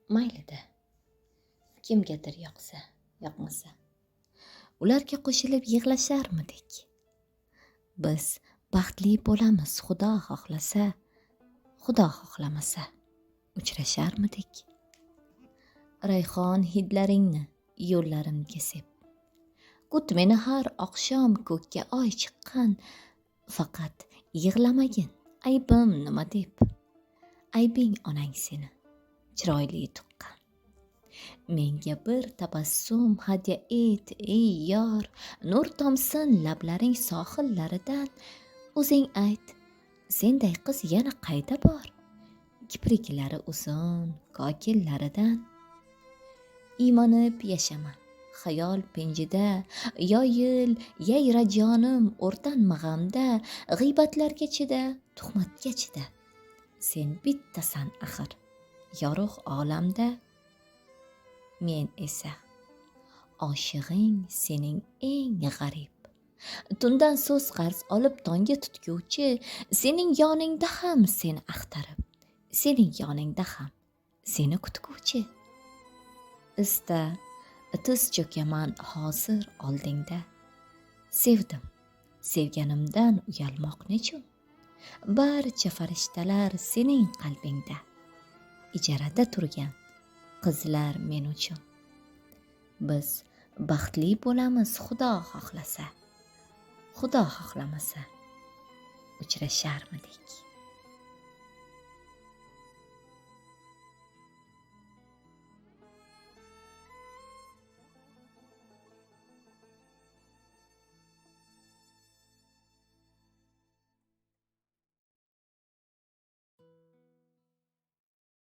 Maylida, kimgadir yoqsa, yoqmasa, ularga qo'shilib yig'lasharmidik? Biz baxtli bo'lamiz, Xudo xohlasa, Xudo xohlamasa, uchrasharmidik? Rayhon hidlaringni yo'llarimga sep, kut meni har oqshom ko'kka oy chiqqan, faqat yig'lamagin aybim nima deb. Aybing onang seni chiroyli tuqqan. Menga bir tabassum hadya et, ey yor, nur tomsin lablaring sohillaridan. O'zing ayt, senday qiz yana qayda bor? Kipriklari uzun kokillaridan. Iymanib yashama xayol pinjida, yoyil yayra jonim o'rtanma g'amda, g'iybatlarga chida, tuhmatga chida. Sen bittasan axir yorug' olamda. Men esa oshig'ing sening eng g'arib. Tundan so'z qarz olib tongga tutguvchi, sening yoningda ham seni axtarib, sening yoningda ham seni kutguvchi. Ista tiz cho'kaman hozir oldingda. Sevdim, sevganimdan uyalmoq nechun? Barcha farishtalar sening qalbingda. Ijarada turgan qizlar men uchun. Biz baxtli bo'lamiz, Xudo xohlasa, Xudo xohlamasa, uchrasharmidik?